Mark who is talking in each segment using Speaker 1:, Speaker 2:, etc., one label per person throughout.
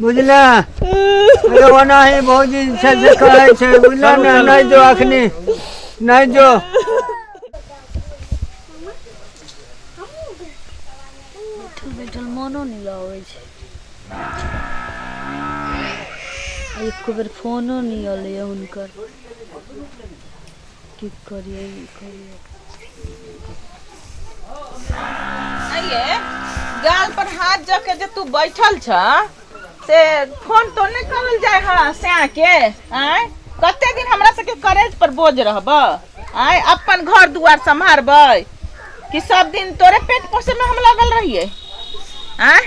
Speaker 1: बुझला ओना ही भौजी से कहै छै बुझला ने नहीं जो अखनी नहीं जो
Speaker 2: बैठल मनो नहीं लगे छै एको बेर फोनो नहीं अलै हुनकर की करिए
Speaker 3: आइए गाल पर हाथ जके जे तू बैठल छ से फोन तो नहीं करल जाय हड़ा से के आय कते दिन हमरा सके करेज पर बोझ रहब आय अपन घर दुआर संभारबै कि सब दिन तोरे पेट पोसे में हम लगल रहिए आय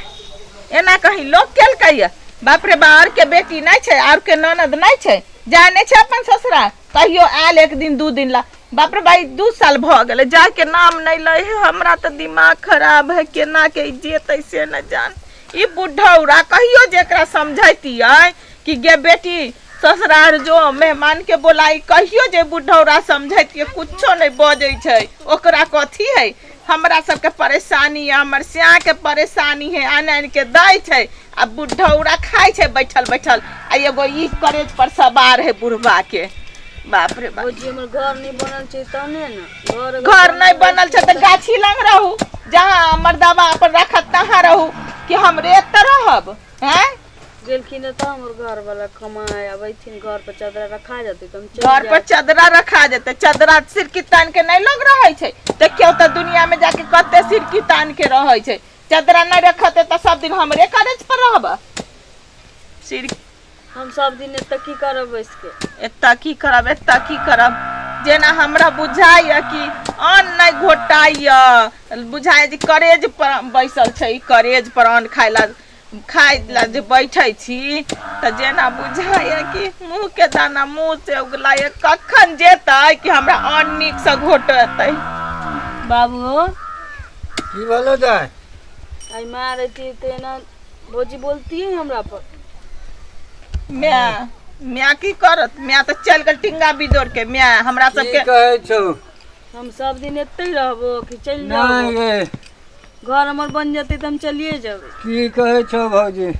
Speaker 3: एना कहीं लोग केल कहिए बाप रे बार के बेटी नहीं छै और के ननद नहीं छै जाने छै अपन ससुरा कहियो आयल एक दिन दू दिन ला बाप रे भाई 2 साल भ गेले जाके नाम नहीं ले हमरा तो दिमाग खराब है केना के जेतै से न जान ई बुढ़ौरा कहियो जेकरा समझैतियै कि गे बेटी ससुरार जो मेहमान के बोलाई कहियो जे बुढ़ौरा समझैतियै कुछो नहीं बजै छै ओकरा कथी है हमरा सबके परेशानी है हमर सिया के परेशानी है आन के दै छै आ बुढ़ौरा खाइ छै बैठल बैठल आ एगो ई करेज पर सवार है बुढ़वा के बाप रे बाप
Speaker 2: भौजी हमर घर नहीं बनल छै तने न
Speaker 3: घर नहीं बनल छै त गाछी लंग रहू जहां मर्दावा अपन रखत तहां रहू कि हमरे एत रहब हैं
Speaker 2: गेलखिन त हमर घर वाला कमाए अबैथिन घर पर चदरा रखा जते तुम
Speaker 3: घर पर चदरा रखा जते चदरा सिर की तान के नहीं लग रहे छै देखियो त दुनिया में जाके कते सिर की तान के रहे छै चदरा नहीं रखते त सब दिन हमरे करेज पर रहब सिर
Speaker 2: हम सब दिन एत की करब बैस के
Speaker 3: एत्ता की करब जेना हमरा बुझाइए कि अन्न नहीं घोटाइए बुझाइ जे करेज पर बैसल छै करेज पर अन्न खाइ ला जे बैठे छी त जेना बुझाइए कि मुंह के दाना मुंह से उगलाइए कखन जेतै कि हमरा अन्न नीक से घोटतै
Speaker 2: बाबू
Speaker 1: की बोलो जाय
Speaker 2: आई मारे थी तेना भौजी बोलती है हमरा पर
Speaker 3: मैं की करत मैं तो चल गल टिंगा बिदोर के मैं हमरा सबके
Speaker 1: कहै छौ
Speaker 2: हम सब दिन एते रहबो कि चल जाओ
Speaker 1: नहीं गे
Speaker 2: घर हमर बन जते त हम चलिए जेबै
Speaker 1: की कहै छौ भौजी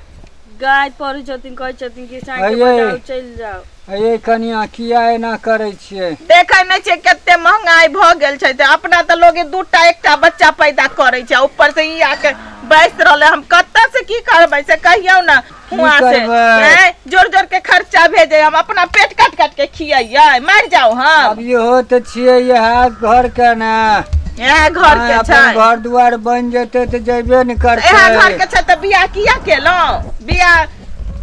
Speaker 2: गाय पड़ै छथिन कहै छथिन कि साइकिल बजाओ चल जाओ
Speaker 1: अये कनिया किया एना करै छियै
Speaker 3: देखै नै छै कते महंगाई भ गेल छै त अपना त लोगे दूटा एकटा बच्चा पैदा करै छै ऊपर से ई आके बैस रहले हम कत्ता से की करबै से कहियौ ना हुआ से जोर जोर के खर्चा भेजे हम अपना पेट काट काट के खियाइए मर जाओ हम
Speaker 1: अब इहो त छियै यह घर के ना
Speaker 3: यह घर के छै
Speaker 1: घर दुआर बन जेतै त जेबे न करतै
Speaker 3: यह घर के छै त बियाह किया केलौ बियाह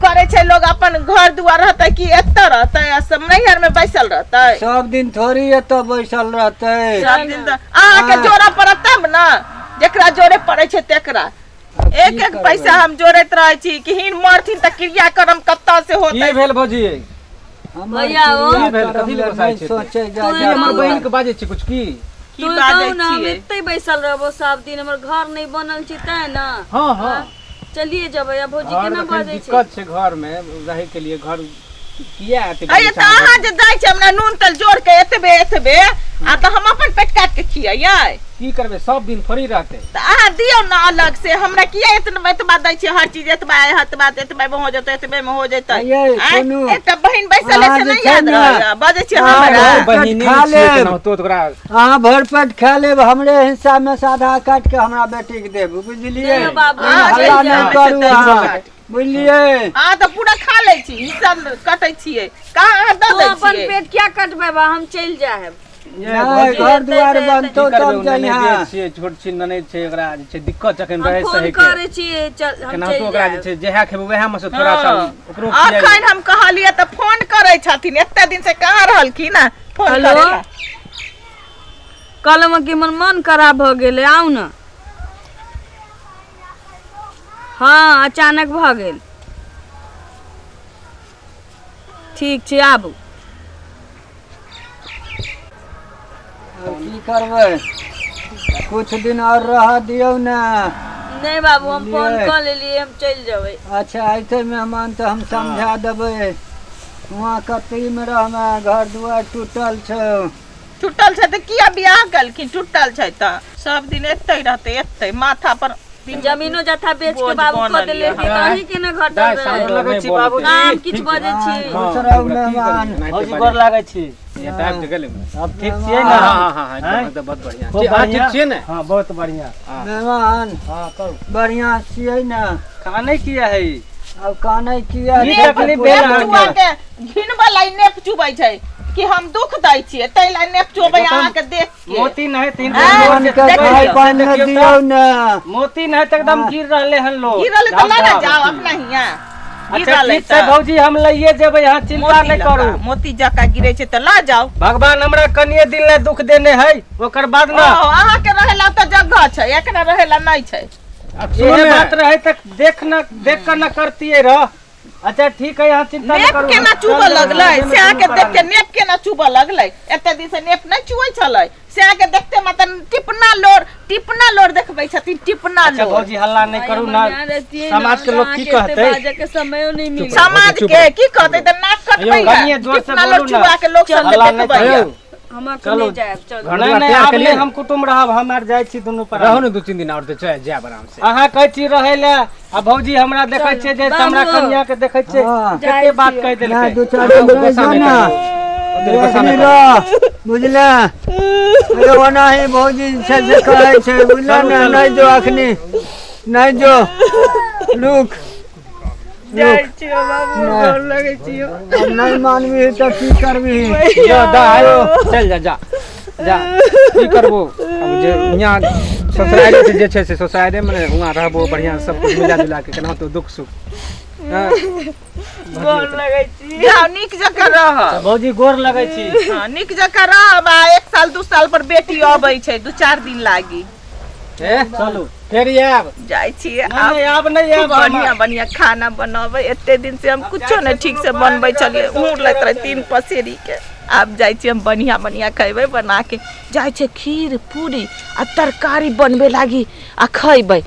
Speaker 3: करे छै लोग अपन घर दुआर रहतै कि एत रहतै सब नैहर में बैसल रहतै
Speaker 1: सब दिन थोड़ी एत बैसल रहतै
Speaker 3: सब दिन त अहाँ के जोड़ा पड़त तब न जेकरा जोड़े पड़े छै तेकरा एक एक पैसा हम जोड़त रहे छी कि हिन मरथिन त क्रिया कर्म कत्ता से होतै
Speaker 4: की भेल भौजी
Speaker 2: भैया ओ
Speaker 4: की भेल कथि ले बसाइ छै
Speaker 1: सोचे जा
Speaker 4: तू हमर बहिन के बाजे छी कुछ की
Speaker 2: तू कहू ना हम एते बैसल रहबो सब दिन हमर घर नहीं बनल छै तै ना
Speaker 4: हां हां
Speaker 2: चलिए जबै अब भौजी केना बाजे छै
Speaker 4: दिक्कत छै घर में रहे के लिए घर किया एते
Speaker 3: अरे त अहाँ जे दै छै हमरा नून तेल जोड़ के एतबे आ त हम अपन पेट काट के खियाइए
Speaker 4: की करबे सब दिन फ्री रहते
Speaker 3: त अहाँ दियौ ना अलग से हमरा किया एतबा दै छै हर चीज एतबा में हो जेतै एतबे में हो जेतै एकटा बहिन बैसल है से नहीं याद रह बाजे छै हमरा
Speaker 4: बहिन खा ले तो तोरा
Speaker 1: हां भर पेट खा लेब हमरे हिस्सा में साधा काट के हमरा बेटी के देब बुझलिए हल्ला नहीं करू बुझलिए
Speaker 3: हां त पूरा खा लै छी हिस्सा कटै छियै कहां द दै छियै
Speaker 2: अपन पेट क्या कटबै बा हम चल जाएब
Speaker 1: घर दुआर बनतो तब जइहा
Speaker 4: छियै छोट छिन ननै छै एकरा जे छै दिक्कत जखन रहे सही के
Speaker 2: करे छियै चल हम
Speaker 4: केना तो ओकरा जे छै जेहा खेबे वएह में से थोड़ा सा ओकरो
Speaker 3: अखन हम कहलिए त फोन करै छथिन एते दिन से कहां रहलखिन ना फोन करेला
Speaker 2: कल में कि मन खराब भ गेलै आउ ना हाँ अचानक भ गेल ठीक छै आबू
Speaker 1: की करबै कुछ दिन और रह दियौ ना
Speaker 2: नहीं बाबू हम फोन कर लेलिए हम चल जेबै
Speaker 1: अच्छा ऐसे मेहमान तो हम समझा देबै वहाँ कतई में रहना घर दुआर टूटल
Speaker 3: छै त किया बियाह कलखिन टूटल छै त सब दिन एते रहते एते माथा पर
Speaker 2: जमीनो जथा बेच के बाबू को देले कहीं के न घटल रहे
Speaker 4: लगै छी बाबूजी
Speaker 2: नाम किछ बजे छी
Speaker 1: दूसरा मेहमान
Speaker 4: भौजी गोर लागै छी ये टाइप के गेले अब ठीक छियै ना हां हां एकदम बहुत बढ़िया आज ठीक छियै ना हां बहुत बढ़िया
Speaker 1: मेहमान
Speaker 4: हां कहू
Speaker 1: बढ़िया छियै ना
Speaker 4: का नहीं किया है
Speaker 1: अब काने किया
Speaker 4: तकलीफ भेल
Speaker 3: के घिन वाला नेप चुबै छै कि हम दुख दै छियै तै ला नेप चुबै अहाँ के देख के
Speaker 4: मोती नहीं तीन
Speaker 1: मेहमान के खाए पानी दियौ ना
Speaker 4: मोती नहीं तो एकदम गिर रहले हन लोग
Speaker 3: गिरल त ला जाओ अपना हिया
Speaker 4: अच्छा ठीक छै भौजी हम लइए जेबै यहाँ चिंता नहीं करू
Speaker 3: मोती जका गिरै छै त ला जाओ
Speaker 4: भगवान हमरा कनिए दिल ले दुख देने है ओकर बाद ना
Speaker 3: अहाँ के रहेला त जगह छै एकरा रहेला नहीं छै
Speaker 4: ये बात रहे तक देख कर न करतीये रह अच्छा ठीक है यहाँ चिंता नहीं करू
Speaker 3: नेप के ना चुब लगलै से आके देख के नेप के ना चुब लगलै एते दिन से नेप नहीं चुबै छलै से आके देखते मतलब टिपना लोर देखबै छथिन टिपना
Speaker 4: अच्छा
Speaker 3: लोर
Speaker 4: भौजी हल्ला नहीं करू ना समाज के लोग की कहते
Speaker 2: बाजे के समय नहीं मिले
Speaker 3: समाज के की कहते त नाक कटबै
Speaker 4: कनिए जोर से
Speaker 3: टिपना
Speaker 4: बोलू
Speaker 3: लोर चुबा के लोग सब
Speaker 4: हल्ला नहीं
Speaker 3: देखबै
Speaker 4: करू
Speaker 2: हम
Speaker 4: चलो
Speaker 2: नहीं जाए चलो
Speaker 4: नहीं नहीं आप ले हम कुटुम रहब हम आर जाय छी दुनू पर
Speaker 5: रहू ने 2-3 दिन और तो जाय आराम से
Speaker 4: अहाँ कहै छी रहै ले आ भौजी हमरा देखै छै जे हमरा कन्या के देखै छै कते बात कह
Speaker 1: ना
Speaker 4: देलकै
Speaker 1: दू चार दिन रह जाना बुझले अरे ओना ही भौजी से जे कहै छै बुझले ना नहीं जो अखनी नहीं जो रुक
Speaker 3: जाय छियो बाबू गोर लगै छियो
Speaker 1: अब नहीं मानबी तो की करबी
Speaker 5: जा दा आयो चल जा की करबो अब जे यहाँ ससुराल से जे छै से ससुराल में वहाँ रहबो बढ़िया सब कुछ मिला जुला के केना तो दुख सुख
Speaker 3: गोर लगै छी जाओ नीक जका रह
Speaker 4: भौजी गोर लगै छी
Speaker 3: हां नीक जका रह बा 1 साल 2 साल पर बेटी आबै छै 2-4 दिन लागी
Speaker 4: चलू
Speaker 5: फिर आब
Speaker 3: जाय छी
Speaker 4: नहीं आब नहीं आब
Speaker 3: बढ़िया बढ़िया खाना बनावे एते दिन से हम कुछो नहीं ठीक से बनबै छलिए उड़ लैत रहे 3 पसेरी के आब जाय छी हम बढ़िया बढ़िया खैबै बना के जाय छै खीर पूरी आ तरकारी बनबे लागी आ खैबै